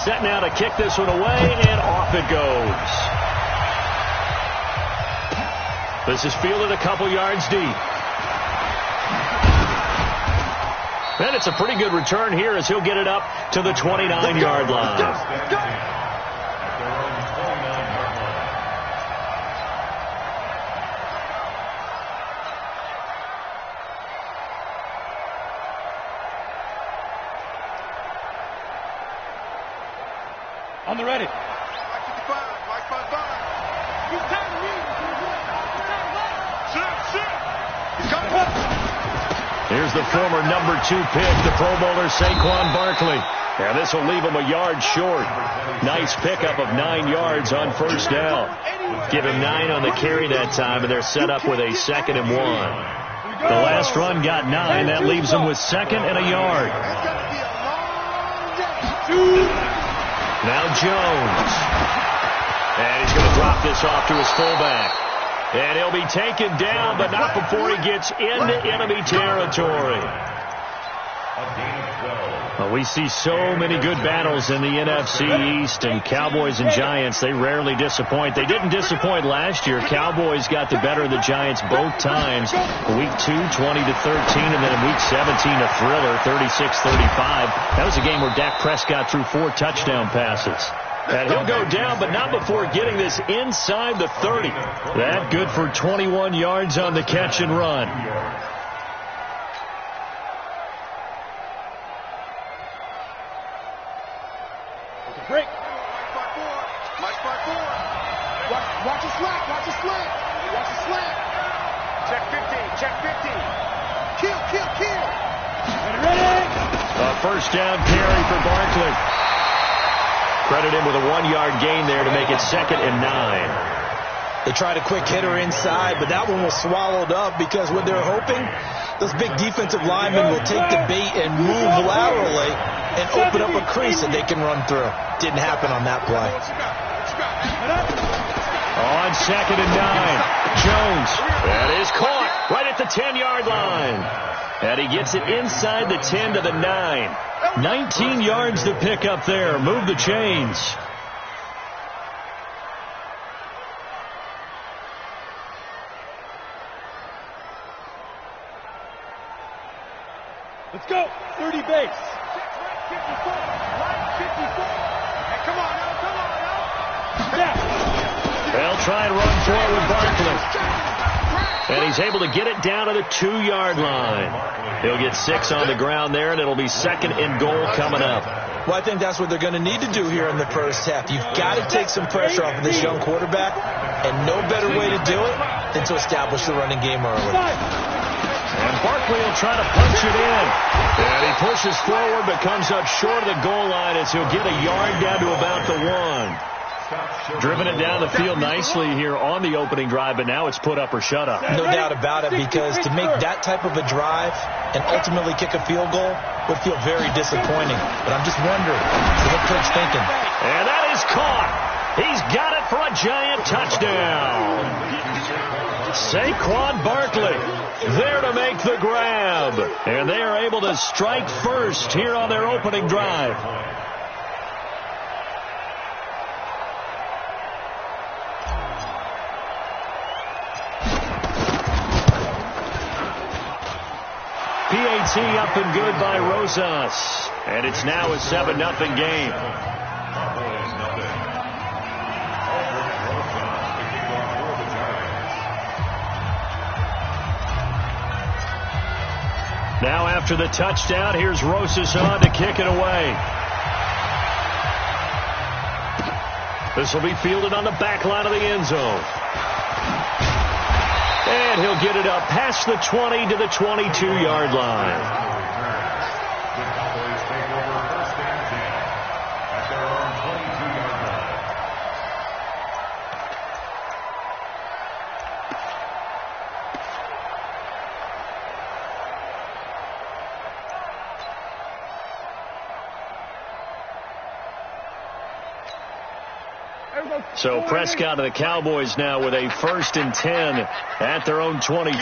set now to kick this one away, and off it goes. This is fielded a couple yards deep. And it's a pretty good return here as he'll get it up to the 29-yard line. On the ready. Here's the former number 2 pick, the Pro Bowler Saquon Barkley. And this will leave him a yard short. Nice pickup of 9 yards on first down. Give him 9 on the carry that time, and they're set up with a 2nd and 1. The last run got 9. That leaves him with 2nd and a yard. Now Jones. And he's going to drop this off to his fullback. And he'll be taken down, but not before he gets into enemy territory. Well, we see so many good battles in the NFC East, and Cowboys and Giants, they rarely disappoint. They didn't disappoint last year. Cowboys got the better of the Giants both times. Week 2, 20-13, and then in Week 17, a thriller, 36-35. That was a game where Dak Prescott threw 4 touchdown passes. And he'll go down, but not before getting this inside the 30. That good for 21 yards on the catch and run. Break. Watch a slant. Watch a slant. Watch a slant. Check 15. Check 15. Kill. Ready. A first down carry for Barkley. Credit him with a 1-yard gain there to make it 2nd and 9. They tried a quick hitter inside, but that one was swallowed up because what they're hoping, those big defensive linemen will take the bait and move laterally and open up a crease that they can run through. Didn't happen on that play. On 2nd and 9, Jones. That is caught right at the 10-yard line. And he gets it inside the 10 to the 9. 19 yards to pick up there. Move the chains. Let's go. 30 base. Come on now. They'll try and run for it with Barkley. And he's able to get it down to the 2-yard line. He'll get 6 on the ground there, and it'll be 2nd and goal coming up. Well, I think that's what they're going to need to do here in the first half. You've got to take some pressure off of this young quarterback, and no better way to do it than to establish the running game early. And Barkley will try to punch it in. And he pushes forward, but comes up short of the goal line as he'll get a yard down to about the 1. Driven it down the field nicely here on the opening drive, but now it's put up or shut up. No doubt about it, because to make that type of a drive and ultimately kick a field goal would feel very disappointing. But I'm just wondering, what's the head coach thinking? And that is caught. He's got it for a giant touchdown. Saquon Barkley there to make the grab. And they are able to strike first here on their opening drive. PAT up and good by Rosas. And it's now a 7-0 game. Now after the touchdown, here's Rosas on to kick it away. This will be fielded on the back line of the end zone. And he'll get it up past the 20 to the 22-yard line. So Prescott and the Cowboys now with a 1st and 10 at their own 22. We're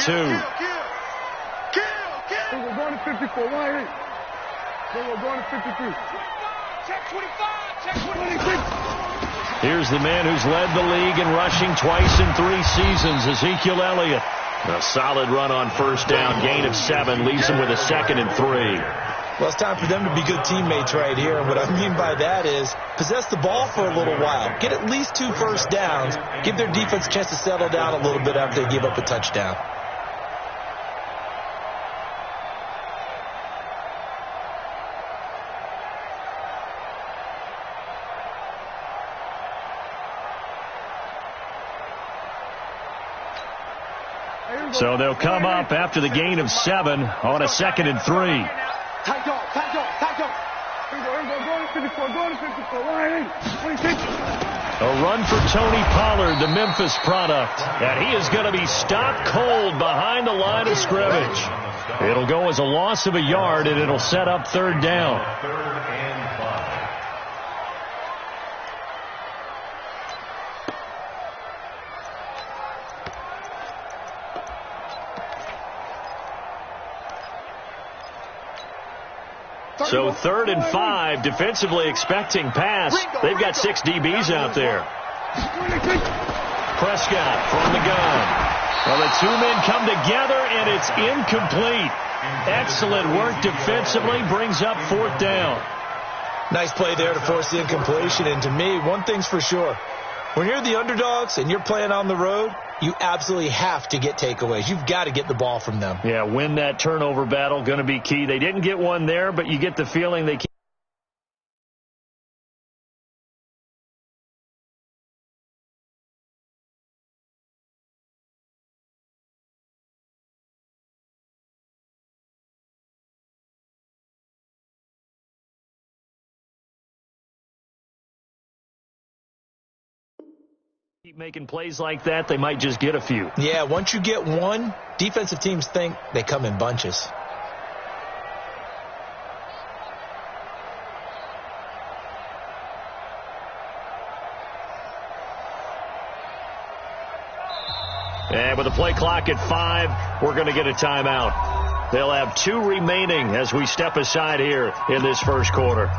going to 54. We're going to 53. Check 25. Check 26. Here's the man who's led the league in rushing twice in 3 seasons, Ezekiel Elliott. A solid run on first down, gain of 7, leaves him with a 2nd and 3. Well, it's time for them to be good teammates right here. And what I mean by that is possess the ball for a little while. Get at least 2 first downs. Give their defense a chance to settle down a little bit after they give up a touchdown. So they'll come up after the gain of 7 on a 2nd and 3. Tight dog, tight dog, tight dog. A run for Tony Pollard, the Memphis product. And he is going to be stopped cold behind the line of scrimmage. It'll go as a loss of a yard, and it'll set up 3rd down. So 3rd and 5, defensively expecting pass. They've got 6 DBs out there. Prescott from the gun. Well, the 2 men come together, and it's incomplete. Excellent work defensively, brings up 4th down. Nice play there to force the incompletion. And to me, one thing's for sure. When you're the underdogs and you're playing on the road, you absolutely have to get takeaways. You've got to get the ball from them. Yeah, win that turnover battle, going to be key. They didn't get one there, but you get the feeling they can't. Keep making plays like that, they might just get a few. Yeah, once you get one, defensive teams think they come in bunches. And with the play clock at 5, we're going to get a timeout. They'll have 2 remaining as we step aside here in this first quarter.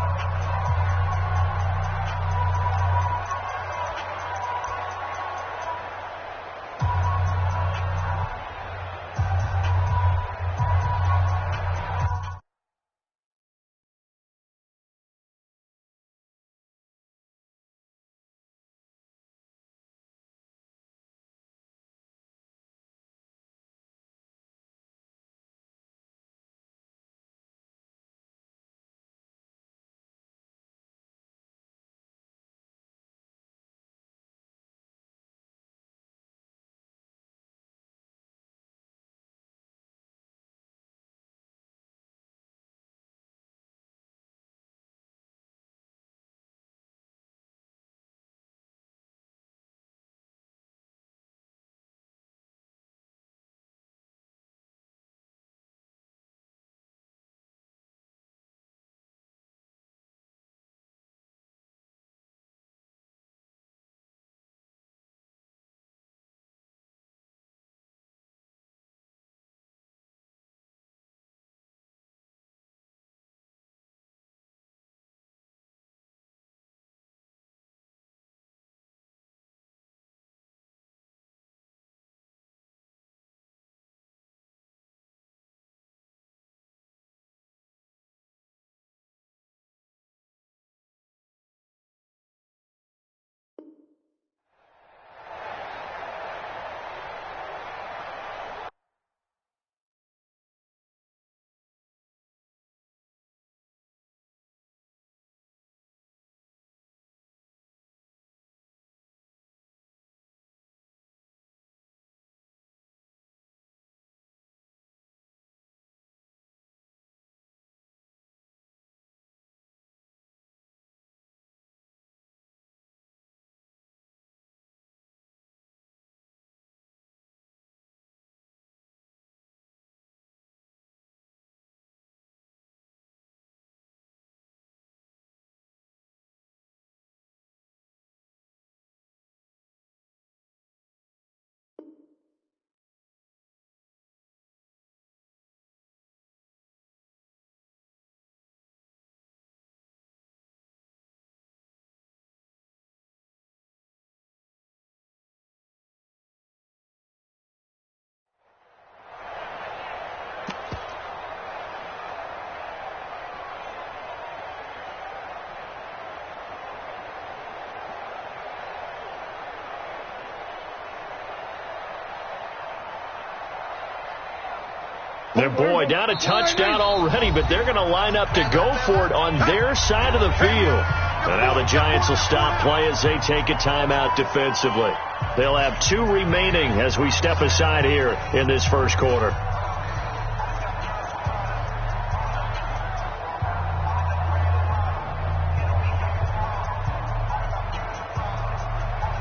Their boy down a touchdown already, but they're going to line up to go for it on their side of the field. And now the Giants will stop play as they take a timeout defensively. They'll have 2 remaining as we step aside here in this first quarter.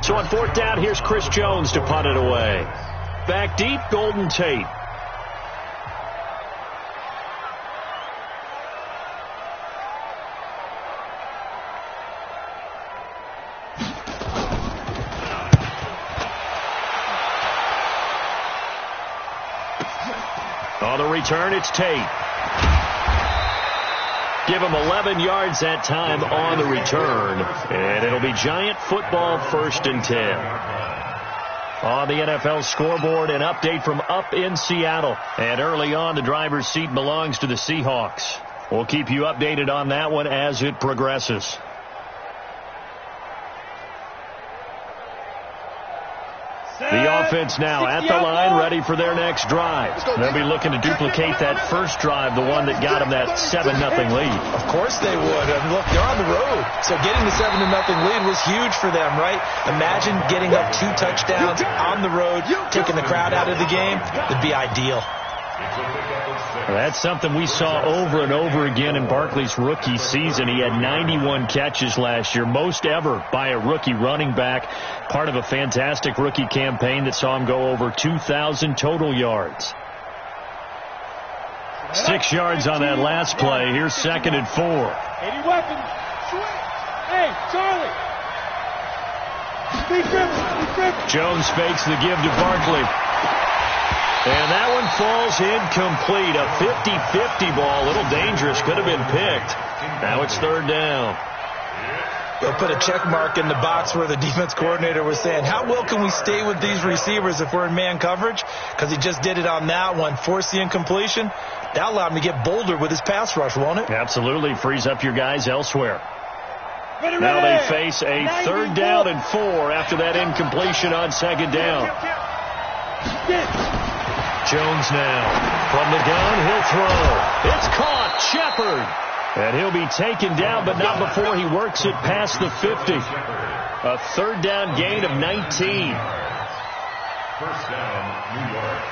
So on 4th down, here's Chris Jones to punt it away. Back deep, Golden Tate. On the return, it's Tate. Give him 11 yards that time on the return. And it'll be Giant football 1st and 10. On the NFL scoreboard, an update from up in Seattle. And early on, the driver's seat belongs to the Seahawks. We'll keep you updated on that one as it progresses. The offense now at the line, ready for their next drive. They'll be looking to duplicate that first drive, the one that got them that 7-0 lead. Of course they would. I mean, look, they're on the road. So getting the 7-0 lead was huge for them, right? Imagine getting up 2 touchdowns on the road, taking the crowd out of the game. It'd be ideal. That's something we saw over and over again in Barkley's rookie season. He had 91 catches last year, most ever by a rookie running back, part of a fantastic rookie campaign that saw him go over 2,000 total yards. 6 yards on that last play. Here's 2nd and 4. 80 weapons. Hey, Charlie. Jones fakes the give to Barkley. And that one falls incomplete. A 50-50 ball. A little dangerous. Could have been picked. Now it's 3rd down. They'll put a check mark in the box where the defense coordinator was saying, how well can we stay with these receivers if we're in man coverage? Because he just did it on that one. Force the incompletion. That'll allow him to get bolder with his pass rush, won't it? Absolutely. Frees up your guys elsewhere. Now they face a 3rd down and 4 after that incompletion on 2nd down. Jones now from the gun. He'll throw. It's caught. Shepard. And he'll be taken down, but not before he works it past the 50. A 3rd down gain of 19. 1st down, New York.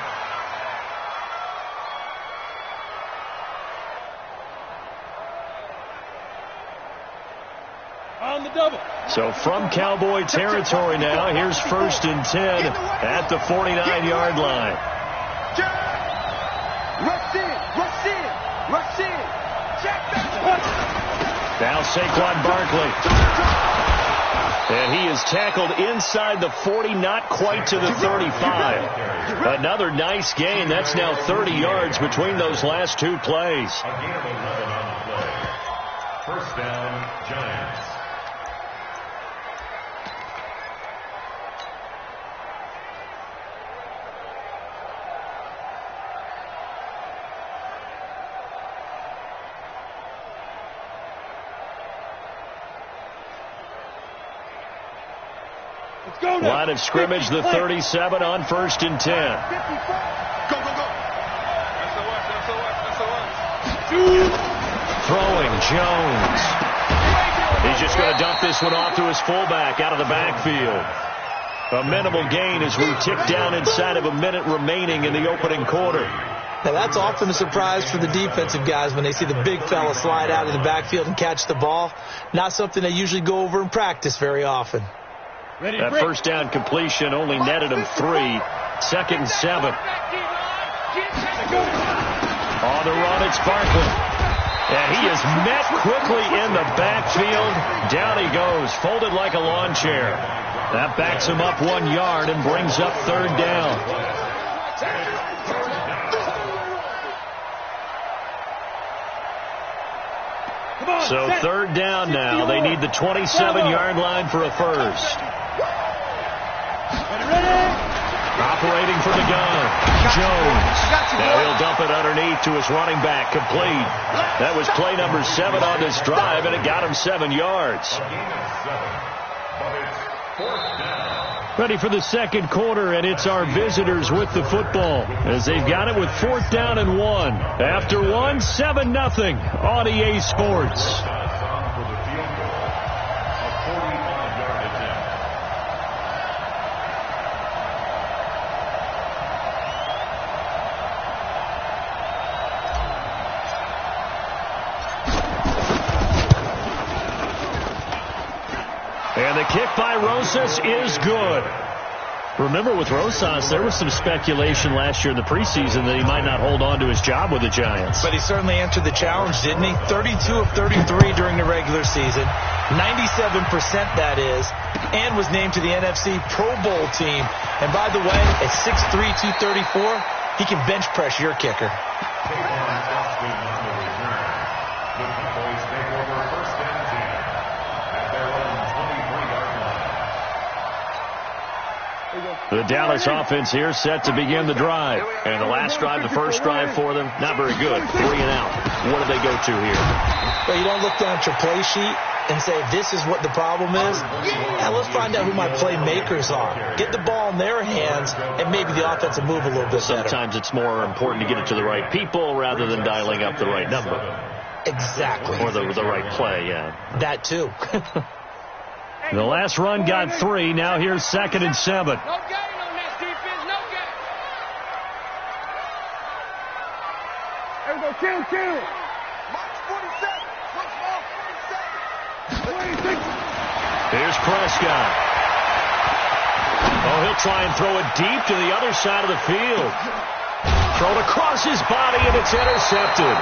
On the double. So from Cowboy territory now, here's 1st and 10 at the 49-yard line. Rush in. Now Saquon Barkley. And he is tackled inside the 40, not quite to the 35. Another nice gain. That's now 30 yards between those last 2 plays. A gain of 11 on the play. 1st down, Giants. Line of scrimmage, the 37 on 1st and 10. Go. Throwing Jones. He's just going to dump this one off to his fullback out of the backfield. A minimal gain as we tick down inside of a minute remaining in the opening quarter. Now, that's often a surprise for the defensive guys when they see the big fella slide out of the backfield and catch the ball. Not something they usually go over in practice very often. That 1st down completion only netted him 3. 2nd and 7. On the run, it's Barkley. And he is met quickly in the backfield. Down he goes, folded like a lawn chair. That backs him up 1 yard and brings up 3rd down. So 3rd down now. They need the 27-yard line for a first. Operating from the gun, Jones. Now he'll dump it underneath to his running back, complete. That was play number 7 on this drive, and it got him 7 yards. Ready for the second quarter, and it's our visitors with the football as they've got it with 4th down and 1. After 1, 7-0 on EA Sports. And the kick by Rosas is good. Remember, with Rosas, there was some speculation last year in the preseason that he might not hold on to his job with the Giants. But he certainly answered the challenge, didn't he? 32 of 33 during the regular season, 97% that is, and was named to the NFC Pro Bowl team. And by the way, at 6'3", 234, he can bench press your kicker. The Dallas offense here set to begin the drive. And the last drive, the first drive for them, not very good. 3 and out. What do they go to here? Well, you don't look down at your play sheet and say, this is what the problem is. Yeah, let's find out who my playmakers are. Get the ball in their hands, and maybe the offense will move a little bit better. Sometimes it's more important to get it to the right people rather than dialing up the right number. Exactly. Or the right play, yeah. That too. The last run got 3. Now here's 2nd and 7. No gain on this defense. No gain. There we go. Kill. March 47. March 47. 26. Here's Prescott. Oh, he'll try and throw it deep to the other side of the field. Thrown across his body, and it's intercepted.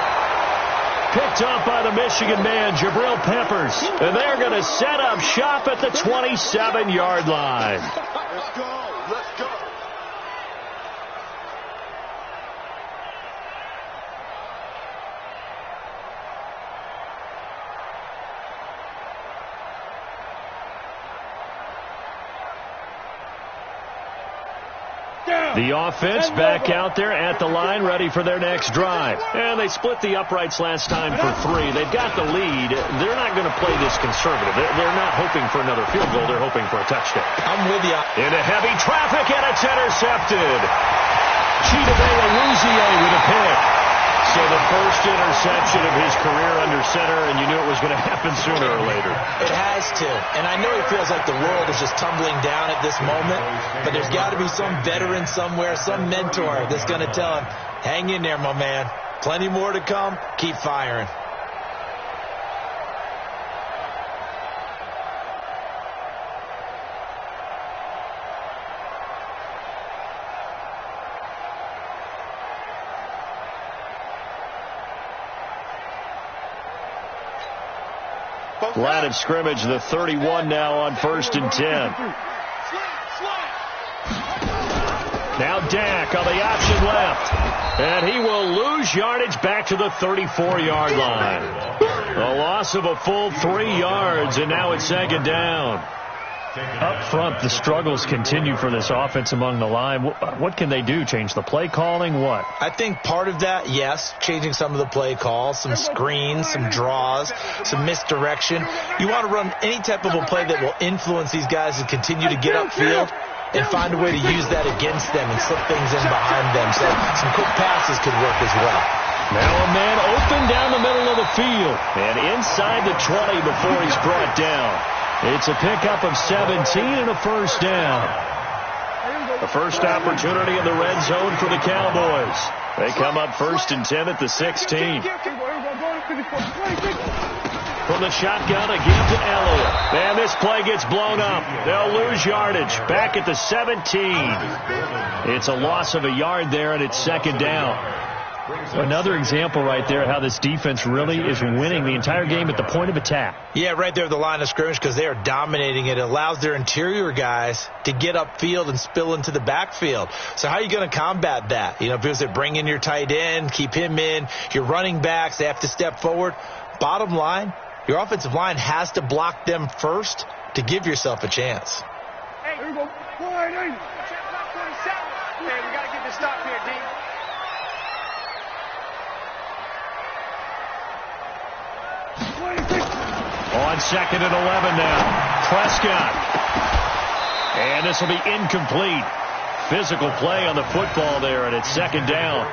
Picked up by the Michigan man, Jabril Peppers. And they're going to set up shop at the 27-yard line. Let's go. The offense back out there at the line, ready for their next drive. And they split the uprights last time for 3. They've got the lead. They're not going to play this conservative. They're not hoping for another field goal. They're hoping for a touchdown. I'm with you. Into heavy traffic, and it's intercepted. Chidobe Awuzie with a pick. So the first interception of his career under center, and you knew it was going to happen sooner or later. It has to. And I know he feels like the world is just tumbling down at this moment, but there's got to be some veteran somewhere, some mentor that's going to tell him, hang in there, my man. Plenty more to come. Keep firing. Line of scrimmage, the 31 now on 1st and 10. Now Dak on the option left. And he will lose yardage back to the 34-yard line. A loss of a full 3 yards, and now it's 2nd down. Up front, the struggles continue for this offense among the line. What can they do? Change the play calling? What? I think part of that, yes, changing some of the play calls, some screens, some draws, some misdirection. You want to run any type of a play that will influence these guys and continue to get upfield and find a way to use that against them and slip things in behind them. So some quick passes could work as well. Now a man open down the middle of the field and inside the 20 before he's brought down. It's a pickup of 17 and a first down. The first opportunity in the red zone for the Cowboys. They come up 1st and 10 at the 16. From the shotgun again to Elliott. And this play gets blown up. They'll lose yardage. Back at the 17. It's a loss of a yard there, and it's 2nd down. Another example right there how this defense really is winning the entire game at the point of attack. Yeah, right there at the line of scrimmage because they are dominating it. It allows their interior guys to get upfield and spill into the backfield. So how are you going to combat that? You know, because they bring in your tight end, keep him in, your running backs, they have to step forward. Bottom line, your offensive line has to block them first to give yourself a chance. Hey, here we go. 47. Hey, we got to get this stop here, D. On 2nd and 11 now. Prescott And this will be incomplete. Physical play on the football there, and it's second down.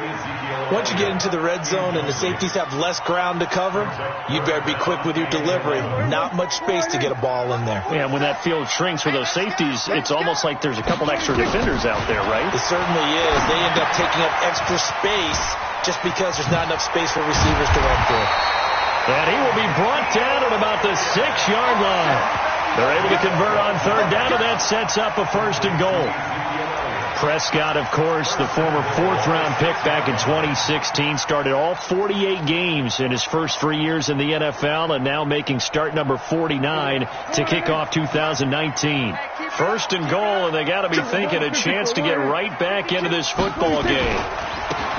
Once you get into the red zone and the safeties have less ground to cover, you better be quick with your delivery. Not much space to get a ball in there. Yeah, when that field shrinks with those safeties, it's almost like there's a couple extra defenders out there, right? It certainly is. They end up taking up extra space just because there's not enough space for receivers to run through. And he will be brought down at about the 6-yard line. They're able to convert on third down, and that sets up a first and goal. Prescott, of course, the former fourth-round pick back in 2016, started all 48 games in his first 3 years in the NFL, and now making start number 49 to kick off 2019. First and goal, and they got to be thinking a chance to get right back into this football game.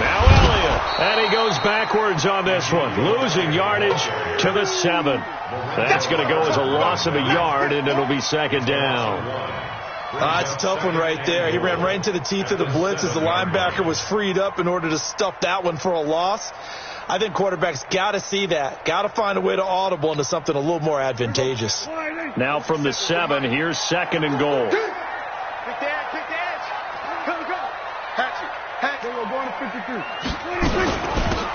Now Elliott, and he goes backwards on this one, losing yardage to the 7. That's going to go as a loss of a yard, and it'll be second down. It's a tough one right there. He ran right into the teeth of the blitz as the linebacker was freed up in order to stuff that one for a loss. I think quarterbacks got to see that. Got to find a way to audible into something a little more advantageous. Now from the 7, here's second and goal. Pick the edge. Go. Hatch it. We're going to 53.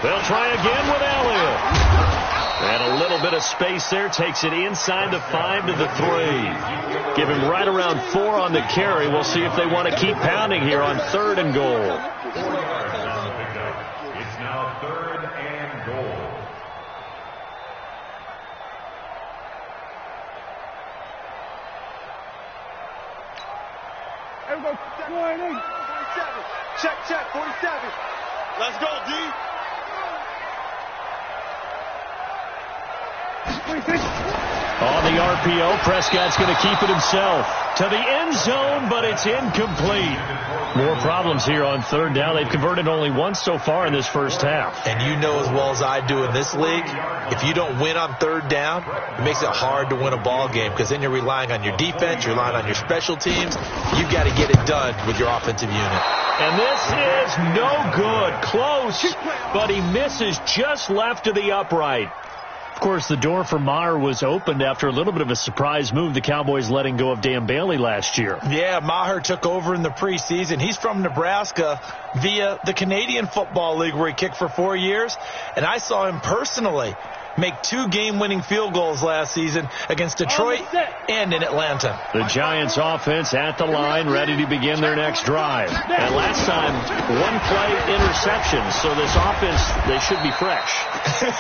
They'll try again with Elliott. And a little bit of space there takes it inside the 5 to the 3. Give him right around 4 on the carry. We'll see if they want to keep pounding here on third and goal. It's now third and goal. Everybody, 47. Check, 47. Let's go, D. On the RPO, Prescott's going to keep it himself to the end zone, but it's incomplete. More problems here on third down. They've converted only once so far in this first half. And you know as well as I do in this league, if you don't win on third down, it makes it hard to win a ball game because then you're relying on your defense, you're relying on your special teams. You've got to get it done with your offensive unit. And this is no good. Close, but he misses just left of the upright. Of course, the door for Maher was opened after a little bit of a surprise move, the Cowboys letting go of Dan Bailey last year. Yeah, Maher took over in the preseason. He's from Nebraska via the Canadian Football League where he kicked for 4 years. And I saw him personally make 2 game-winning field goals last season against Detroit and in Atlanta. The Giants offense at the line, ready to begin their next drive. And last time, 1-play interception, so this offense, they should be fresh.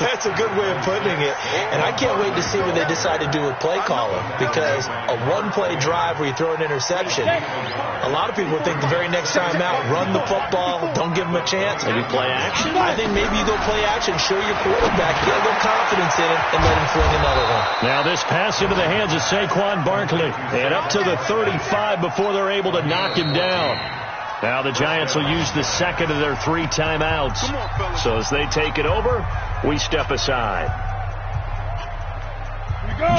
That's a good way of putting it. And I can't wait to see what they decide to do with play calling, because a 1-play drive where you throw an interception, a lot of people think the very next time out, run the football, don't give them a chance. Maybe play action? I think maybe you go play action, show your quarterback, get a little confidence in it, and let him fling another one. Now this pass into the hands of Saquon Barkley, and up to the 35 before they're able to knock him down. Now the Giants will use the second of their 3 timeouts. So as they take it over, we step aside.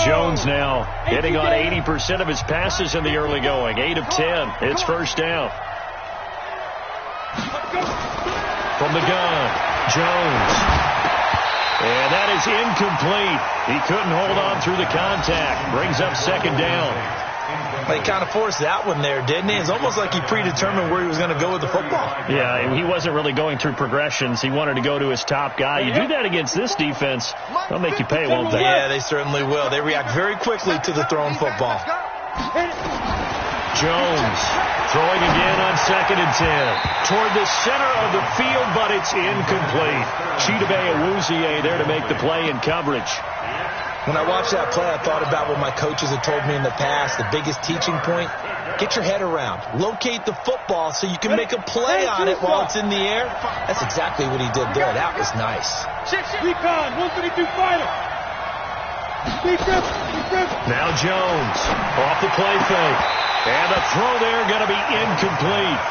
Jones now hitting on 80% of his passes in the early going. 8 of 10. It's first down. From the gun, Jones. And that is incomplete. He couldn't hold on through the contact. Brings up second down. He kind of forced that one there, didn't he? It's almost like he predetermined where he was going to go with the football. Yeah, he wasn't really going through progressions. He wanted to go to his top guy. You do that against this defense, they'll make you pay, won't they? Yeah, they certainly will. They react very quickly to the thrown football. Jones throwing again on second and 10. Toward the center of the field, but it's incomplete. Chidobe Awuzie there to make the play in coverage. When I watched that play, I thought about what my coaches had told me in the past. The biggest teaching point, get your head around. Locate the football so you can make a play on it while it's in the air. That's exactly what he did there. That was nice. Recon, 152 fighter. Now Jones off the play fake. And the throw there going to be incomplete.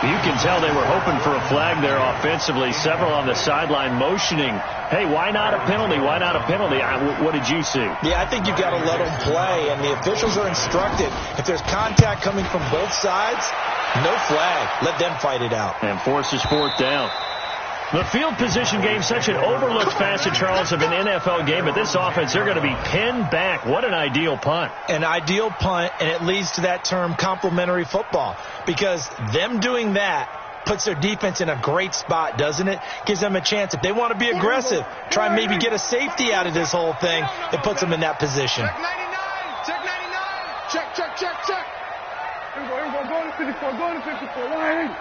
You can tell they were hoping for a flag there offensively. Several on the sideline motioning, hey, why not a penalty? Why not a penalty? What did you see? Yeah, I think you've got to let them play, and the officials are instructed. If there's contact coming from both sides, no flag. Let them fight it out. And forces fourth down. The field position game, such an overlooked facet, Charles, of an NFL game. But this offense, they're going to be pinned back. What an ideal punt. An ideal punt, and it leads to that term complementary football. Because them doing that puts their defense in a great spot, doesn't it? Gives them a chance. If they want to be aggressive, try and maybe get a safety out of this whole thing, it puts them in that position. Check 99. Check 99. Check, check, check, check. Here we go. Go to 54. Go to 54. Line.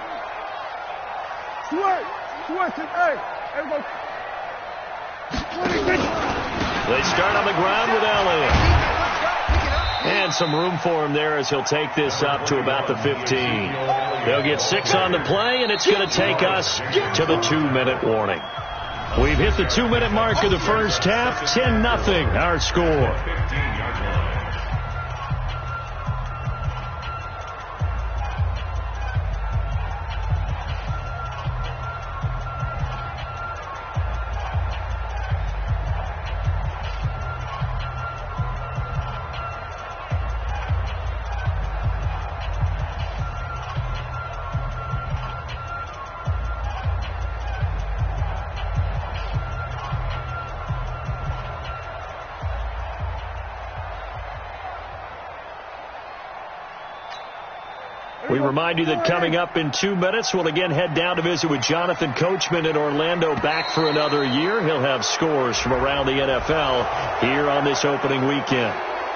Switch. Hey, everybody. They start on the ground with Elliott. And some room for him there as he'll take this up to about the 15. They'll get 6 on the play, and it's going to take us to the 2-minute warning. We've hit the 2-minute mark of the first half. 10-0 our score. We remind you that coming up in 2 minutes, we'll again head down to visit with Jonathan Coachman in Orlando, back for another year. He'll have scores from around the NFL here on this opening weekend.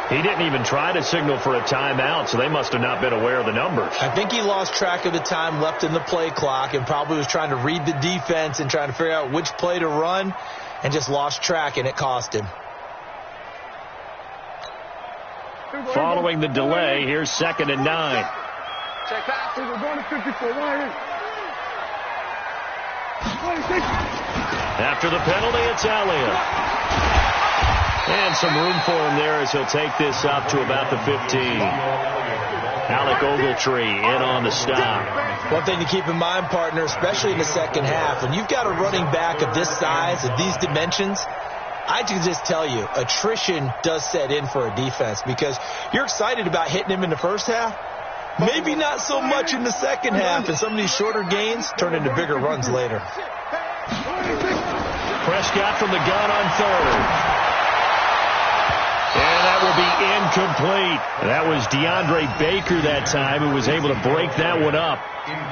He didn't even try to signal for a timeout, so they must have not been aware of the numbers. I think he lost track of the time left in the play clock and probably was trying to read the defense and trying to figure out which play to run and just lost track, and it cost him. Following the delay, here's 2nd and 9. Check pass. We're going to 54. Line. After the penalty, it's Elliott. And some room for him there as he'll take this up to about the 15. Alec Ogletree in on the stop. One thing to keep in mind, partner, especially in the second half, when you've got a running back of this size, of these dimensions, I can just tell you, attrition does set in for a defense because you're excited about hitting him in the first half. Maybe not so much in the second half, and some of these shorter gains turn into bigger runs later. Prescott from the gun on 3rd. And that will be incomplete. That was DeAndre Baker that time who was able to break that one up.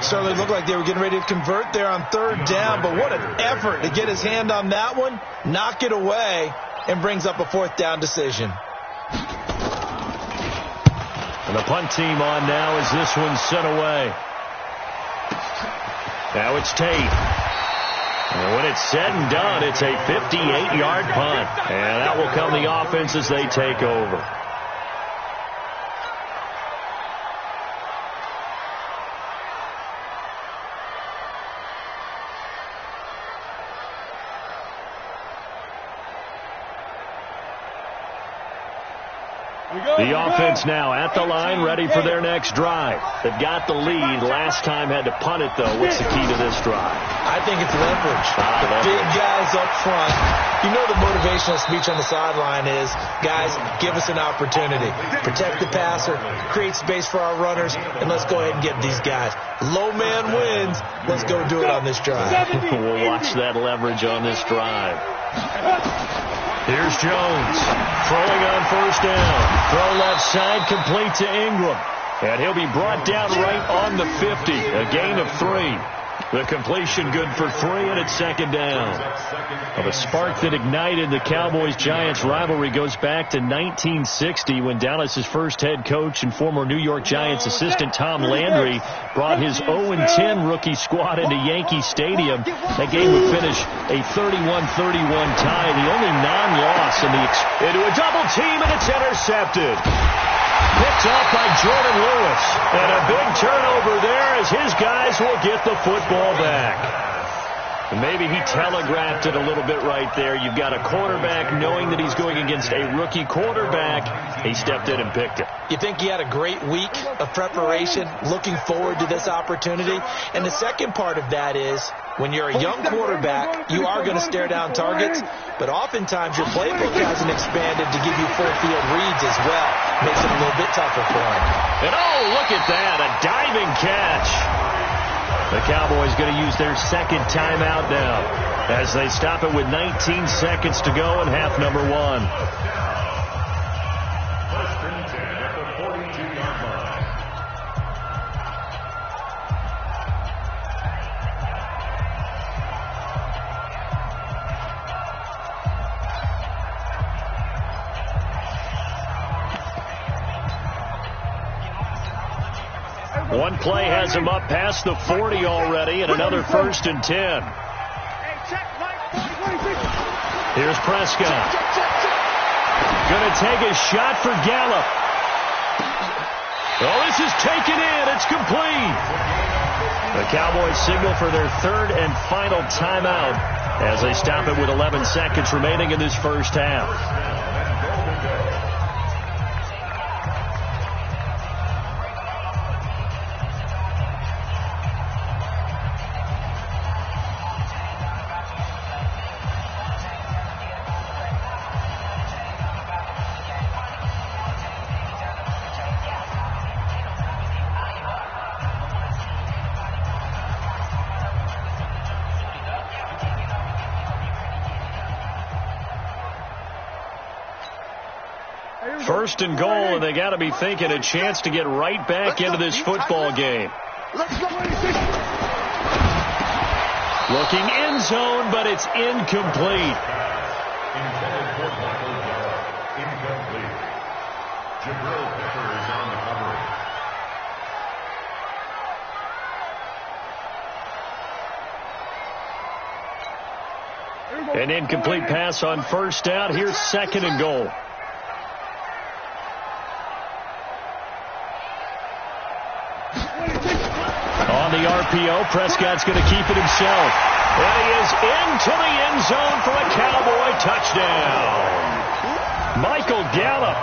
Certainly looked like they were getting ready to convert there on 3rd down, but what an effort to get his hand on that one, knock it away, and brings up a 4th down decision. And the punt team on now as this one's sent away. Now it's Tate. And when it's said and done, it's a 58-yard punt. And that will come the offense as they take over. The offense now at the line, ready for their next drive. They've got the lead. Last time had to punt it, though. What's the key to this drive? I think it's leverage. The big guys up front. You know the motivational speech on the sideline is, guys, give us an opportunity. Protect the passer, create space for our runners, and let's go ahead and get these guys. Low man wins. Let's go do it on this drive. We'll watch that leverage on this drive. Here's Jones, throwing on 1st down. Throw left side, complete to Ingram. And he'll be brought down right on the 50, a gain of 3. The completion good for 3, and it's 2nd down. Well, the spark that ignited the Cowboys-Giants rivalry goes back to 1960 when Dallas's first head coach and former New York Giants assistant Tom Landry brought his 0-10 rookie squad into Yankee Stadium. That game would finish a 31-31 tie, the only non-loss into a double team, and it's intercepted. Picked off by Jordan Lewis. And a big turnover there as his guys will get the football back. And maybe he telegraphed it a little bit right there. You've got a quarterback knowing that he's going against a rookie quarterback. He stepped in and picked it. You think he had a great week of preparation, looking forward to this opportunity? And the second part of that is, when you're a young quarterback, you are going to stare down targets, but oftentimes your playbook hasn't expanded to give you full field reads as well. Makes it a little bit tougher for him. And oh, look at that, a diving catch. The Cowboys going to use their second timeout now as they stop it with 19 seconds to go in half number 1. First and 10 at the 42-yard line. One play has him up past the 40 already, and another first and 10. Here's Prescott. Going to take a shot for Gallup. Oh, this is taken in. It's complete. The Cowboys signal for their third and final timeout as they stop it with 11 seconds remaining in this first half. First and goal, and they got to be thinking a chance to get right back into this football game. Looking end zone, but it's incomplete. Incomplete. Jabril Peppers is on the coverage. An incomplete pass on first down. Here's second and goal. On the RPO, Prescott's going to keep it himself. And he is into the end zone for a Cowboy touchdown. Michael Gallup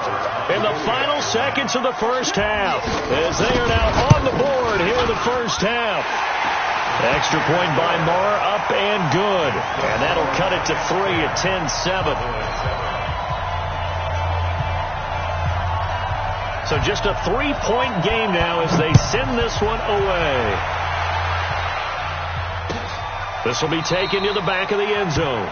in the final seconds of the first half as they are now on the board here in the first half. Extra point by Marr, up and good. And that'll cut it to 3 at 10-7. So just a 3-point game now as they send this one away. This will be taken to the back of the end zone.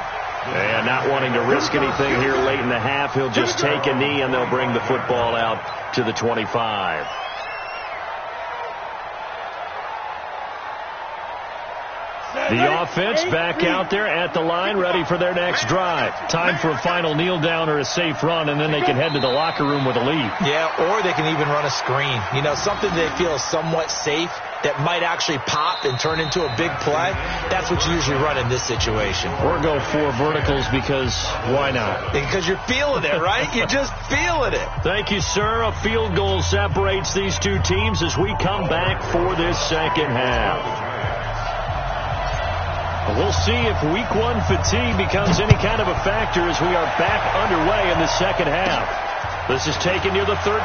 And not wanting to risk anything here late in the half, he'll just take a knee and they'll bring the football out to the 25. The offense back out there at the line, ready for their next drive. Time for a final kneel down or a safe run, and then they can head to the locker room with a lead. Yeah, or they can even run a screen. You know, something they feel is somewhat safe that might actually pop and turn into a big play. That's what you usually run in this situation. Or go 4 verticals because why not? Because you're feeling it, right? You're just feeling it. Thank you, sir. A field goal separates these two teams as we come back for this second half. We'll see if week 1 fatigue becomes any kind of a factor as we are back underway in the second half. This is taken near the 13.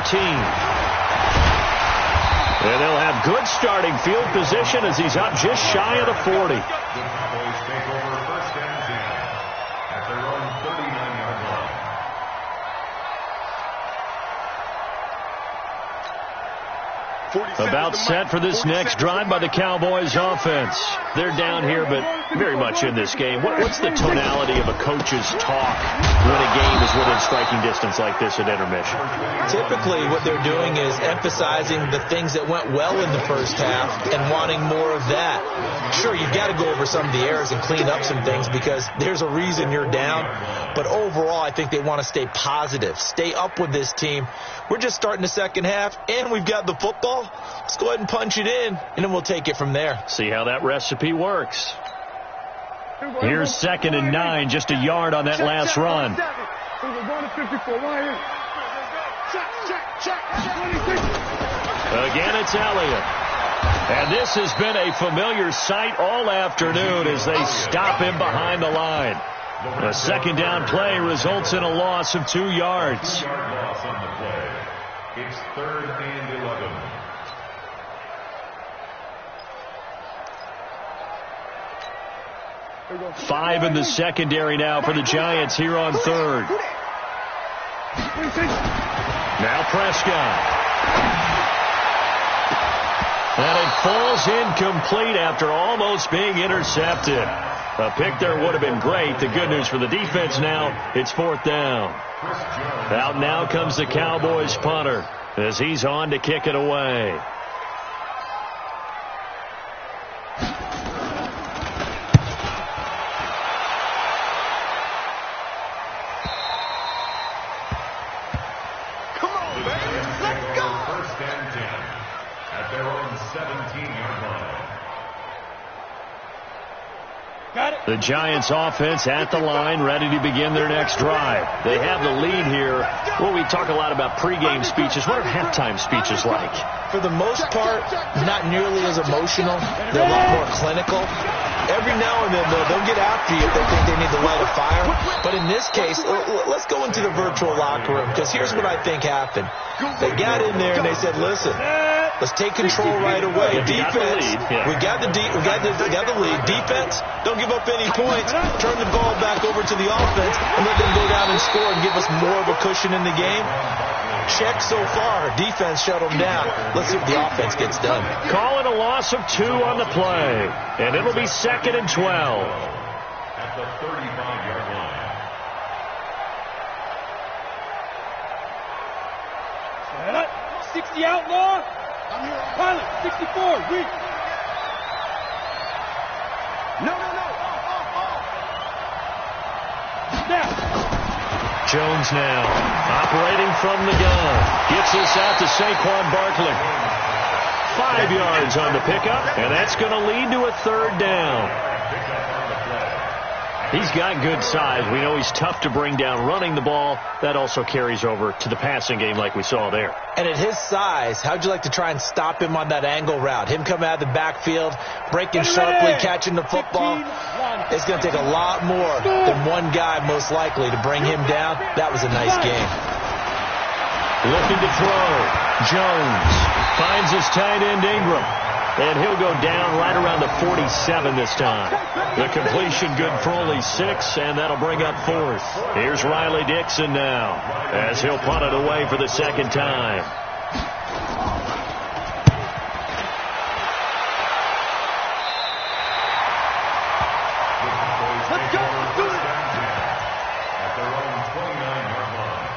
And they'll have good starting field position as he's up just shy of the 40. The Cowboys take over first and 10 at their own 39-yard line. About set for this next drive by the Cowboys offense. They're down here, but very much in this game. What's the tonality of a coach's talk when a game is within striking distance like this at intermission? Typically, what they're doing is emphasizing the things that went well in the first half and wanting more of that. Sure, you've got to go over some of the errors and clean up some things because there's a reason you're down. But overall, I think they want to stay positive, stay up with this team. We're just starting the second half, and we've got the football. Let's go ahead and punch it in, and then we'll take it from there. See how that recipe works. Here's second and 9, just a yard on that last run. Again, it's Elliott. And this has been a familiar sight all afternoon as they stop him behind the line. A second down play results in a loss of 2 yards. 2-yard loss on the play. It's 3rd and 11. Five in the secondary now for the Giants here on third. Now Prescott. And it falls incomplete after almost being intercepted. A pick there would have been great. The good news for the defense now, it's 4th down. Out now comes the Cowboys punter as he's on to kick it away. Come on, baby. Let's go. 1st and 10 at their own 17-yard line. Got it. The Giants offense at the line, ready to begin their next drive. They have the lead here. Well, we talk a lot about pregame speeches. What are halftime speeches like? For the most part, not nearly as emotional. They're a lot more clinical. Every now and then, they'll get after you if they think they need to light a fire. But in this case, let's go into the virtual locker room, because here's what I think happened. They got in there and they said, listen, let's take control right away. Defense, we got the lead. Defense, don't give up any points. Turn the ball back over to the offense and let them go down and score and give us more of a cushion in the game. Check so far. Defense shut them down. Let's see what the offense gets done. Calling a loss of 2 on the play. And it'll be 2nd and 12. At the 35-yard line. Set up. 60 outlaw. I'm here. Pilot, 64. Weak. No. Snap. Jones now operating from the gun. Gets this out to Saquon Barkley. 5 yards on the pickup, and that's going to lead to a 3rd down. He's got good size. We know he's tough to bring down running the ball. That also carries over to the passing game like we saw there. And at his size, how'd you like to try and stop him on that angle route? Him coming out of the backfield, breaking sharply, catching the football. It's going to take a lot more than one guy, most likely, to bring him down. That was a nice game. Looking to throw. Jones finds his tight end Ingram. And he'll go down right around the 47 this time. The completion good for only 6, and that'll bring up 4th. Here's Riley Dixon now as he'll punt it away for the 2nd time. Let's go. Let's do it. At their own 29-yard line.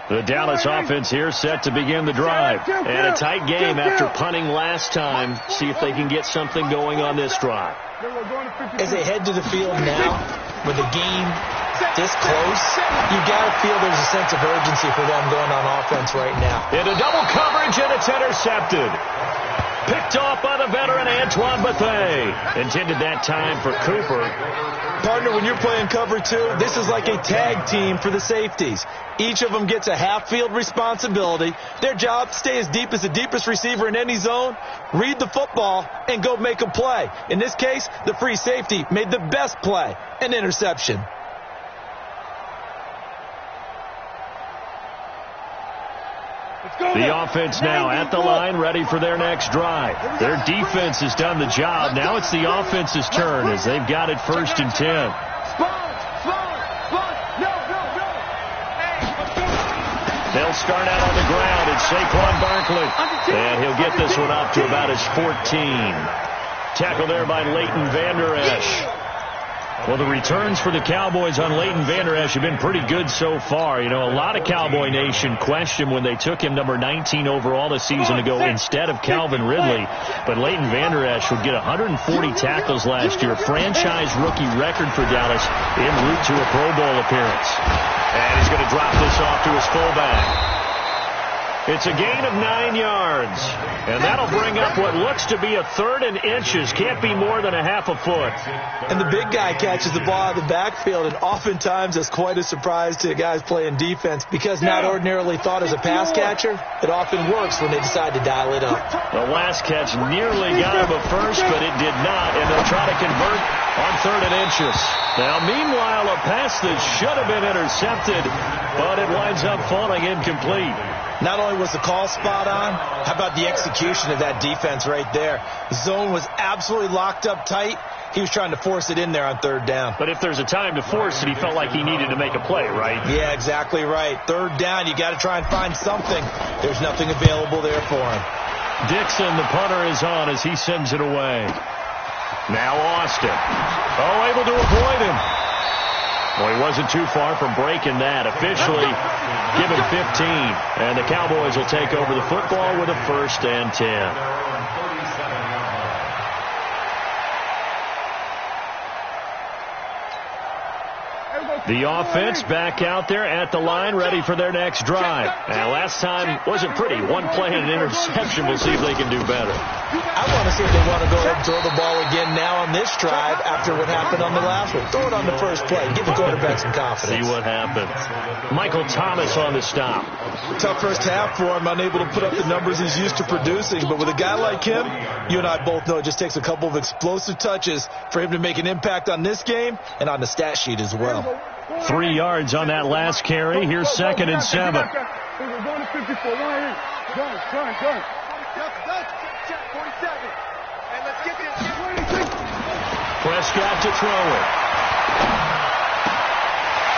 The Dallas offense here set to begin the drive. And a tight game after punting last time. See if they can get something going on this drive. As they head to the field now, with the game this close, you got to feel there's a sense of urgency for them going on offense right now. Into double coverage, and it's intercepted. Picked off by the veteran Antoine Bethea. Intended that time for Cooper. Partner, when you're playing cover 2, this is like a tag team for the safeties. Each of them gets a half-field responsibility. Their job, stay as deep as the deepest receiver in any zone, read the football, and go make a play. In this case, the free safety made the best play, an interception. The offense now at the line, ready for their next drive. Their defense has done the job. Now it's the offense's turn as they've got it 1st and 10. They'll start out on the ground. It's Saquon Barkley. And he'll get this one up to about his 14. Tackle there by Leighton Vander Esch. Well, the returns for the Cowboys on Leighton Vander Esch have been pretty good so far. You know, a lot of Cowboy Nation questioned when they took him number 19 overall this season ago instead of Calvin Ridley. But Leighton Vander Esch would get 140 tackles last year, franchise rookie record for Dallas, en route to a Pro Bowl appearance. And he's going to drop this off to his fullback. It's a gain of 9 yards. And that'll bring up what looks to be a 3rd and inches. Can't be more than a half a foot. And the big guy catches the ball out of the backfield, and oftentimes that's quite a surprise to guys playing defense because not ordinarily thought as a pass catcher, it often works when they decide to dial it up. The last catch nearly got him a first, but it did not, and they'll try to convert on 3rd and inches. Now, meanwhile, a pass that should have been intercepted, but it winds up falling incomplete. Not only was the call spot on, how about the execution of that defense right there? The zone was absolutely locked up tight. He was trying to force it in there on 3rd down. But if there's a time to force it, he felt like he needed to make a play, right? Yeah, exactly right. 3rd down, you got to try and find something. There's nothing available there for him. Dixon, the punter, is on as he sends it away. Now Austin. Oh, able to avoid him. Well, he wasn't too far from breaking that. Officially, give him 15. And the Cowboys will take over the football with a 1st and 10. The offense back out there at the line, ready for their next drive. And last time wasn't pretty. 1 play and an interception. We'll see if they can do better. I want to see if they want to go ahead and throw the ball again now on this drive after what happened on the last one. Throw it on the first play. Give the quarterback some confidence. See what happens. Michael Thomas on the stop. Tough first half for him. Unable to put up the numbers he's used to producing. But with a guy like him, you and I both know it just takes a couple of explosive touches for him to make an impact on this game and on the stat sheet as well. 3 yards on that last carry. Here's 2nd and 7. Going to 54. Done. Check 47. And let's get this. Prescott to throw it.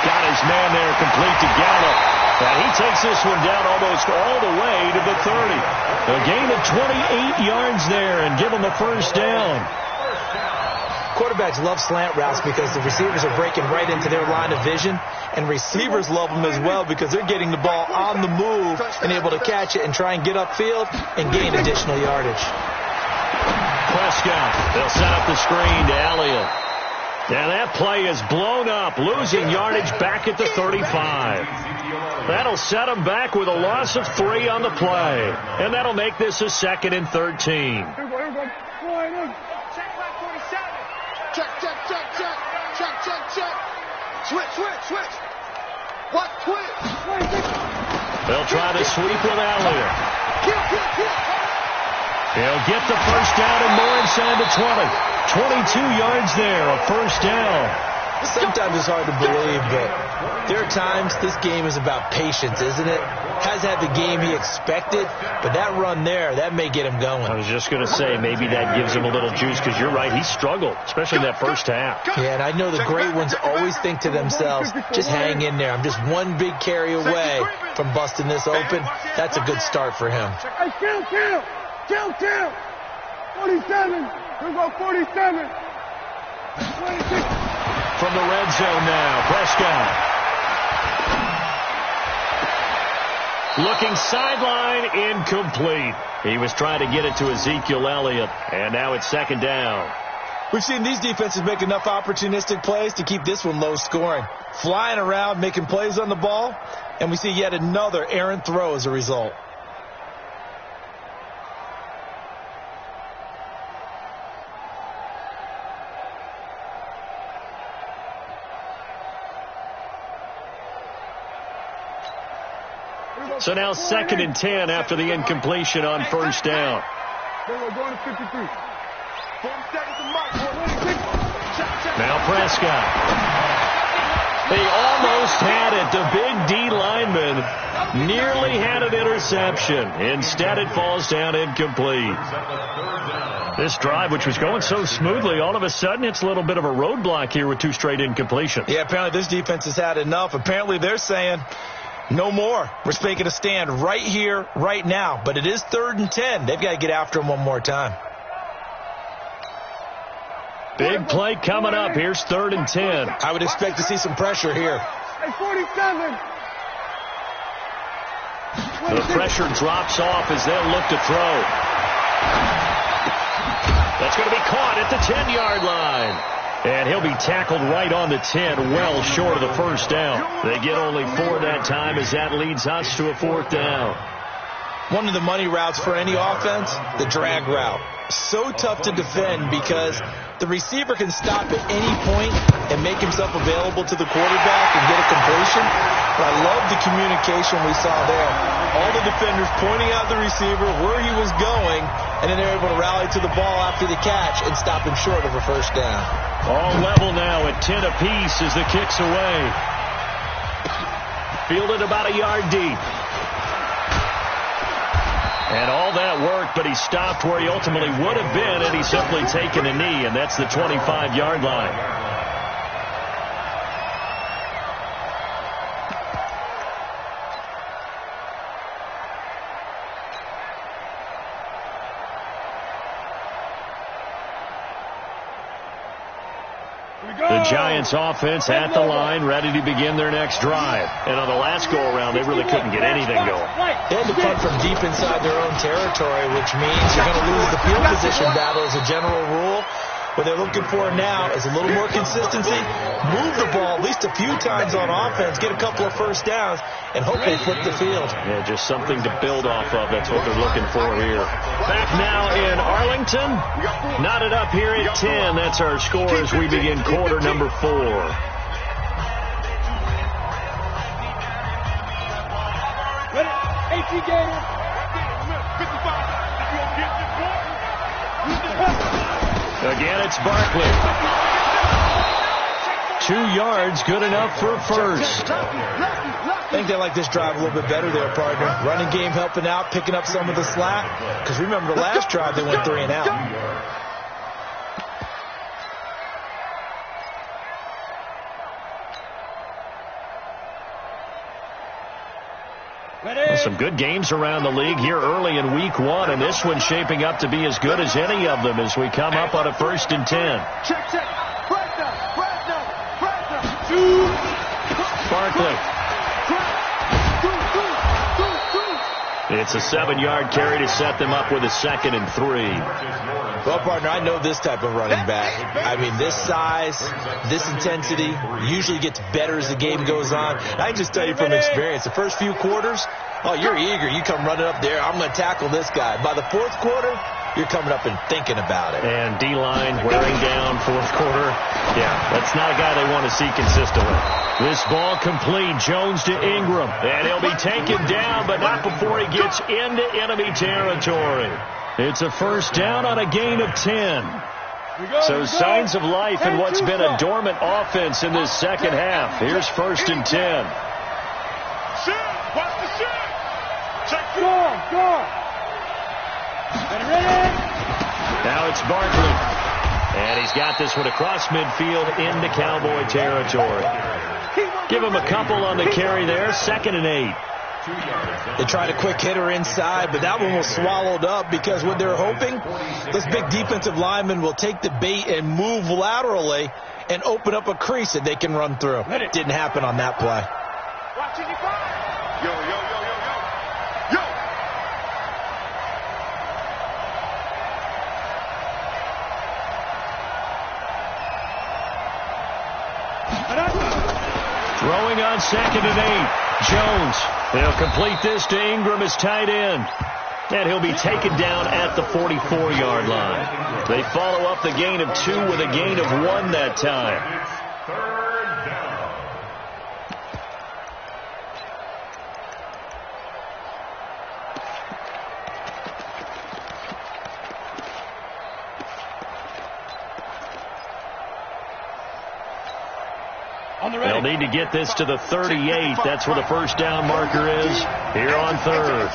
Got his man there, complete to Gallup. And he takes this one down almost all the way to the 30. A gain of 28 yards there and give him a 1st down. Quarterbacks love slant routes because the receivers are breaking right into their line of vision, and receivers love them as well because they're getting the ball on the move and able to catch it and try and get upfield and gain additional yardage. Prescott, they'll set up the screen to Elliott. And that play is blown up, losing yardage back at the 35. That'll set him back with a loss of 3 on the play. And that'll make this a 2nd and 13. Switch. What? Switch. They'll try to sweep with Elliott. Kill. He'll get the 1st down and more inside the 20. 22 yards there, a 1st down. Sometimes it's hard to believe, but there are times this game is about patience, isn't it? Has had the game he expected, but that run there, that may get him going. I was just going to say, maybe that gives him a little juice, because you're right, he struggled, especially in that first half. Yeah, and I know the great ones always think to themselves, just hang in there. I'm just one big carry away from busting this open. That's a good start for him. Hey, kill. 47. We're going 47. 26. From the red zone now, Prescott. Looking sideline, incomplete. He was trying to get it to Ezekiel Elliott, and now it's 2nd down. We've seen these defenses make enough opportunistic plays to keep this one low scoring. Flying around, making plays on the ball, and we see yet another errant throw as a result. So now 2nd and 10 after the incompletion on 1st down. We're going to 53. 40 seconds to mark. Now Prescott. They almost had it. The big D lineman nearly had an interception. Instead, it falls down incomplete. This drive, which was going so smoothly, all of a sudden it's a little bit of a roadblock here with 2 straight incompletions. Yeah, apparently this defense has had enough. Apparently they're saying, no more. We're making a stand right here, right now. But it is 3rd and 10. They've got to get after him one more time. Big play coming up. Here's 3rd and 10. I would expect to see some pressure here. Hey, 47. The pressure drops off as they'll look to throw. That's going to be caught at the 10-yard line. And he'll be tackled right on the 10, well short of the 1st down. They get only 4 that time as that leads us to a 4th down. One of the money routes for any offense, the drag route. So tough to defend because the receiver can stop at any point and make himself available to the quarterback and get a completion. But I love the communication we saw there. All the defenders pointing out the receiver, where he was going, and then they're able to rally to the ball after the catch and stop him short of a first down. All level now at 10 apiece as the kick's away. Fielded about a yard deep. And all that work, but he stopped where he ultimately would have been had he simply taken a knee, and that's the 25-yard line. The Giants offense at the line, ready to begin their next drive. And on the last go-around, they really couldn't get anything going. They had to punt from deep inside their own territory, which means you're going to lose the field position battle as a general rule. What they're looking for now is a little more consistency, move the ball at least a few times on offense, get a couple of first downs, and hope they flip the field. Yeah, just something to build off of. That's what they're looking for here. Back now in Arlington. Knotted up here at 10. That's our score as we begin quarter number 4. Again, it's Barkley. 2 yards, good enough for a first. I think they like this drive a little bit better there, partner. Running game helping out, picking up some of the slack. Because remember the last drive, they went 3 and out. Some good games around the league here early in week 1, and this one's shaping up to be as good as any of them as we come up on a 1st and 10. Barkley. It's a 7-yard carry to set them up with a 2nd and 3. Well, partner, I know this type of running back. I mean, this size, this intensity usually gets better as the game goes on. I can just tell you from experience, the first few quarters, oh, you're eager. You come running up there. I'm going to tackle this guy. By the 4th quarter, you're coming up and thinking about it. And D-line wearing down 4th quarter. Yeah, that's not a guy they want to see consistently. This ball complete. Jones to Ingram. And he'll be taken down, but not before he gets into enemy territory. It's a first down on a gain of 10. So signs of life in what's been a dormant offense in this second half. Here's 1st and 10. Watch the shot. Go. Now it's Barkley. And he's got this one across midfield into Cowboy territory. Give him a couple on the carry there. 2nd and 8. They tried a quick hitter inside, but that one was swallowed up because what they're hoping, this big defensive lineman will take the bait and move laterally and open up a crease that they can run through. Didn't happen on that play. Watching you fire. Yo. Throwing on 2nd and 8. Jones. They'll complete this to Ingram as tight end. And he'll be taken down at the 44-yard line. They follow up the gain of 2 with a gain of 1 that time. They'll need to get this to the 38. That's where the first down marker is here on 3rd.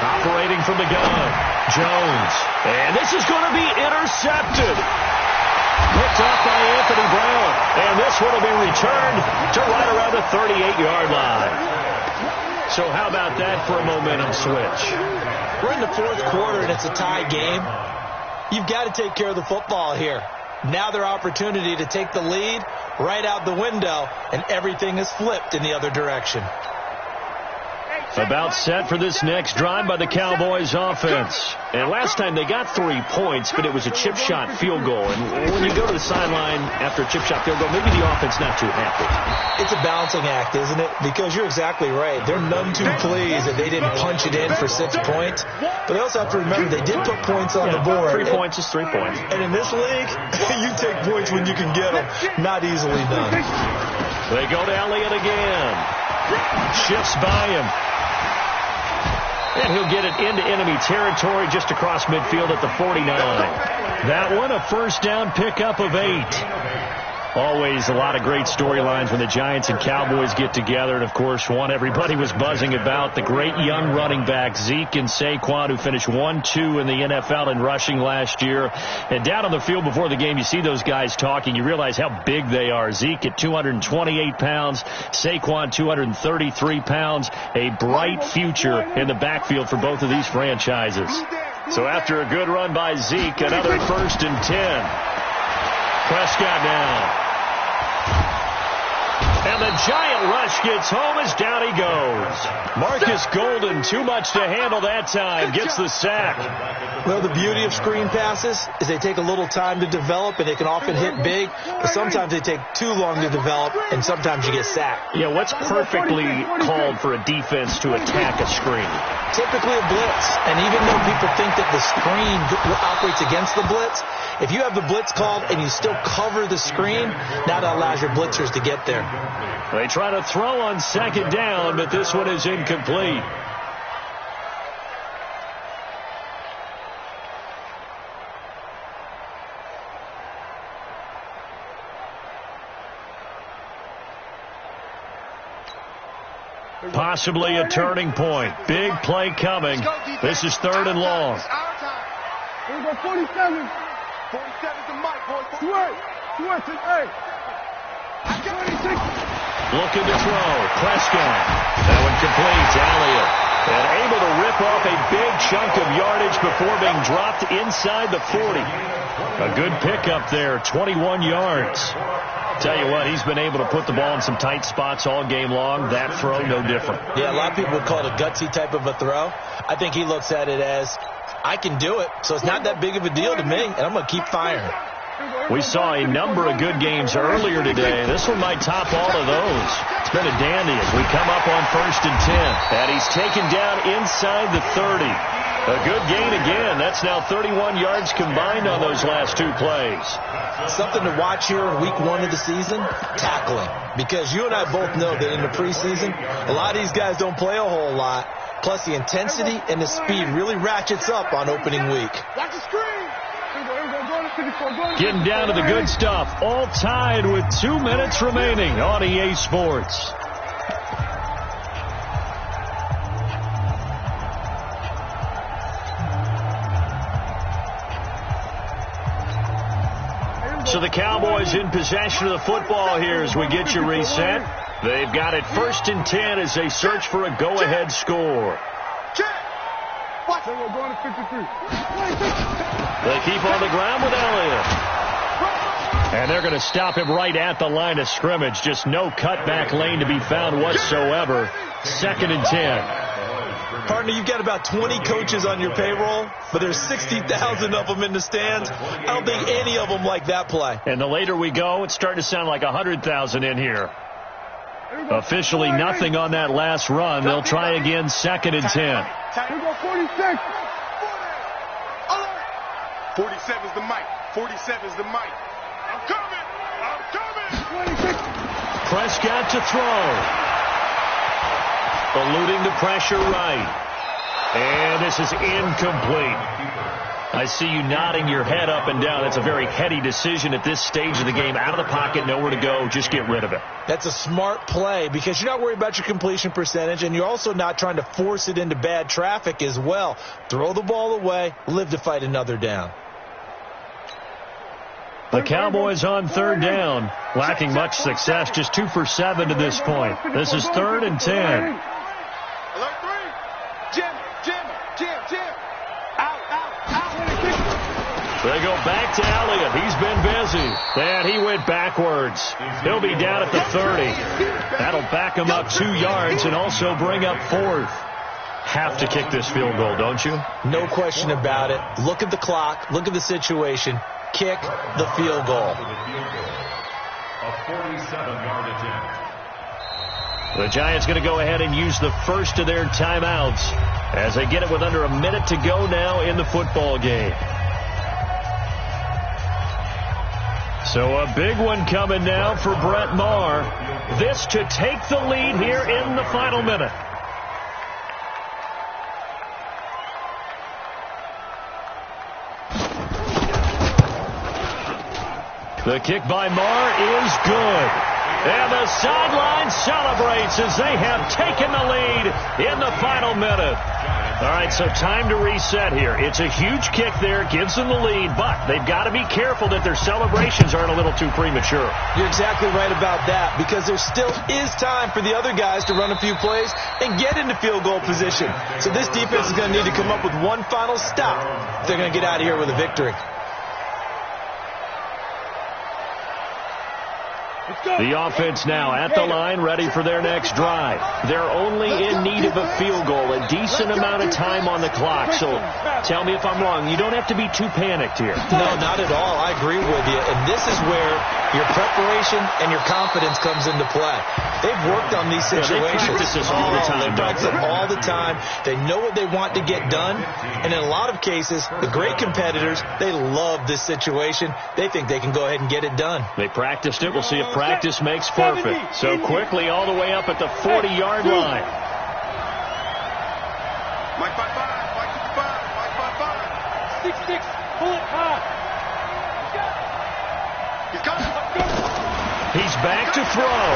Operating from the gun, Jones. And this is going to be intercepted. Picked off by Anthony Brown. And this one will be returned to right around the 38-yard line. So how about that for a momentum switch? We're in the 4th quarter and it's a tie game. You've got to take care of the football here. Now their opportunity to take the lead right out the window, and everything is flipped in the other direction. Hey, About set for this next drive by the Cowboys offense. And last time they got 3 points, but it was a chip shot field goal. And when you go to the sideline after a chip shot field goal, maybe the offense not too happy. It's a balancing act, isn't it? Because you're exactly right. They're none too pleased that they didn't punch it in for 6 points. But they also have to remember they did put points on the board. 3 points is 3 points. And in this league, you take points when you can get them. Not easily done. They go to Elliott again. Shifts by him. And he'll get it into enemy territory just across midfield at the 49. That one, a first down pickup of 8. Always a lot of great storylines when the Giants and Cowboys get together. And, of course, one everybody was buzzing about, the great young running back Zeke and Saquon, who finished 1-2 in the NFL in rushing last year. And down on the field before the game, you see those guys talking. You realize how big they are. Zeke at 228 pounds, Saquon 233 pounds. A bright future in the backfield for both of these franchises. So after a good run by Zeke, another 1st and 10. Prescott now. And the giant rush gets home as down he goes. Marcus Golden, too much to handle that time, gets the sack. Well, the beauty of screen passes is they take a little time to develop, and they can often hit big, but sometimes they take too long to develop, and sometimes you get sacked. Yeah, what's perfectly called for a defense to attack a screen? Typically a blitz, and even though people think that the screen operates against the blitz, if you have the blitz called and you still cover the screen, now that allows your blitzers to get there. They try to throw on 2nd down, but this one is incomplete. Possibly a turning point. Big play coming. This is 3rd and long. Here we go, 47. 47's the mic, boys. 2-8. Hey. 26. Looking to throw. Prescott. That one complete to Elliott. And able to rip off a big chunk of yardage before being dropped inside the 40. A good pickup there. 21 yards. Tell you what, he's been able to put the ball in some tight spots all game long. That throw, no different. Yeah, a lot of people would call it a gutsy type of a throw. I think he looks at it as, I can do it, so it's not that big of a deal to me, and I'm going to keep firing. We saw a number of good games earlier today. This one might top all of those. It's been a dandy as we come up on 1st and 10. And he's taken down inside the 30. A good gain again. That's now 31 yards combined on those last 2 plays. Something to watch here in week 1 of the season, tackling. Because you and I both know that in the preseason, a lot of these guys don't play a whole lot. Plus the intensity and the speed really ratchets up on opening week. Watch the screen. Getting down to the good stuff. All tied with 2 minutes remaining on EA Sports. So the Cowboys in possession of the football here as we get you reset. They've got it 1st and 10 as they search for a go-ahead score. They keep on the ground with Elliott. And they're going to stop him right at the line of scrimmage. Just no cutback lane to be found whatsoever. 2nd and 10. Partner, you've got about 20 coaches on your payroll, but there's 60,000 of them in the stands. I don't think any of them like that play. And the later we go, it's starting to sound like 100,000 in here. Officially nothing on that last run. They'll try again 2nd and 10. Here we go, 46. 47's the mic. 47's the mic. I'm coming. 26. Prescott to throw. Alluding to pressure right. And this is incomplete. I see you nodding your head up and down. That's a very heady decision at this stage of the game. Out of the pocket, nowhere to go. Just get rid of it. That's a smart play because you're not worried about your completion percentage, and you're also not trying to force it into bad traffic as well. Throw the ball away, live to fight another down. The Cowboys on 3rd down, lacking much success, just 2 for 7 to this point. This is 3rd and 10. Alert 3. Jim. Out. They go back to Elliott. He's been busy. And he went backwards. He'll be down at the 30. That'll back him up 2 yards and also bring up 4th. Have to kick this field goal, don't you? No question about it. Look at the clock. Look at the situation. Kick the field goal. A 47-yard attempt. The Giants going to go ahead and use the first of their timeouts as they get it with under a minute to go now in the football game. So a big one coming now for Brett Maher. This to take the lead here in the final minute. The kick by Maher is good. And the sideline celebrates as they have taken the lead in the final minute. All right, so time to reset here. It's a huge kick there, gives them the lead, but they've got to be careful that their celebrations aren't a little too premature. You're exactly right about that, because there still is time for the other guys to run a few plays and get into field goal position. So this defense is going to need to come up with one final stop if they're going to get out of here with a victory. The offense now at the line, ready for their next drive. They're only in need of a field goal, a decent amount of time on the clock. So tell me if I'm wrong. You don't have to be too panicked here. No, not at all. I agree with you. And this is where your preparation and your confidence comes into play. They've worked on these situations. They practice this all the time. They practice it all the time. They know what they want to get done. And in a lot of cases, the great competitors, they love this situation. They think they can go ahead and get it done. They practiced it. We'll see if practice makes perfect. So quickly all the way up at the 40-yard line. Mike 5-5, Mike 55, Mike 5-5. 6-6, pull it high. He's coming. He's back to throw.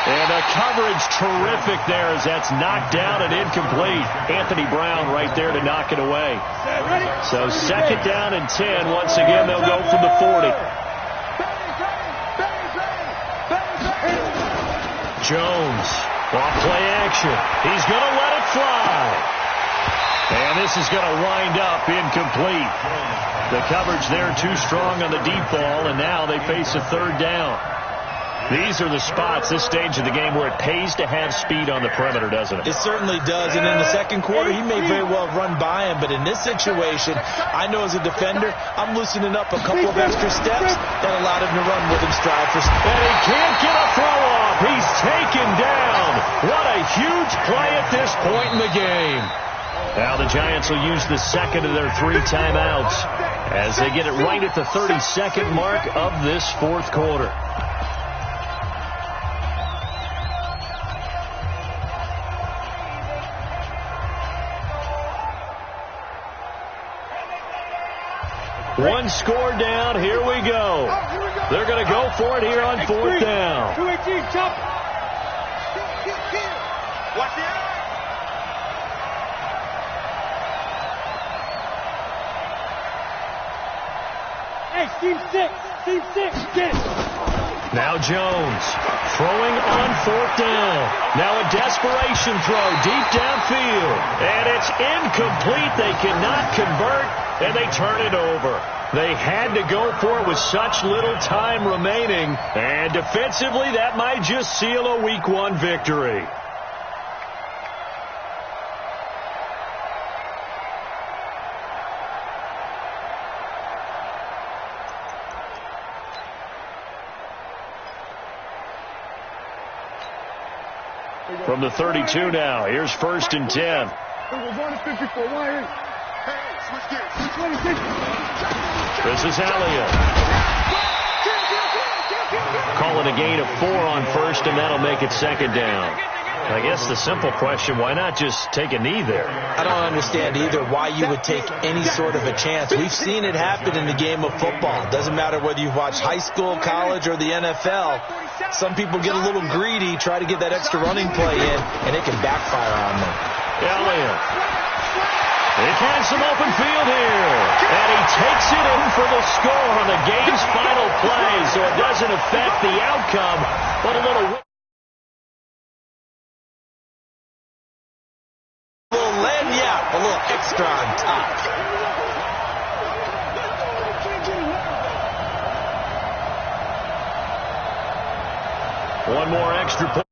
And a coverage terrific there as that's knocked down and incomplete. Anthony Brown right there to knock it away. So second down and 10. Once again, they'll go from the 40. Jones, off play action. He's going to let it fly. And this is going to wind up incomplete. The coverage there too strong on the deep ball, and now they face a third down. These are the spots, this stage of the game, where it pays to have speed on the perimeter, doesn't it? It certainly does. And in the second quarter, he may very well run by him. But in this situation, I know as a defender, I'm loosening up a couple of extra steps that allowed him to run with him stride for stride. And he can't get a throw off. He's taken down. What a huge play at this point in the game. Now the Giants will use the second of their 3 timeouts as they get it right at the 32nd mark of this fourth quarter. One score down. Here we go. They're going to go for it here on 4th down. 218, chop. Watch the eye. Hey, team 6, get it. Now Jones throwing on 4th down. Now a desperation throw deep downfield. And it's incomplete. They cannot convert, and they turn it over. They had to go for it with such little time remaining. And defensively, that might just seal a Week 1 victory. From the 32 now, here's 1st and 10. This is Elliott. Call it a gain of 4 on 1st, and that'll make it 2nd down. I guess the simple question, why not just take a knee there? I don't understand either why you would take any sort of a chance. We've seen it happen in the game of football. It doesn't matter whether you've watched high school, college, or the NFL. Some people get a little greedy, try to get that extra running play in, and it can backfire on them. Elliott. He finds some open field here. And he takes it in for the score on the game's final play, so it doesn't affect the outcome, but a little lagniappe, a little extra on top. One more extra point.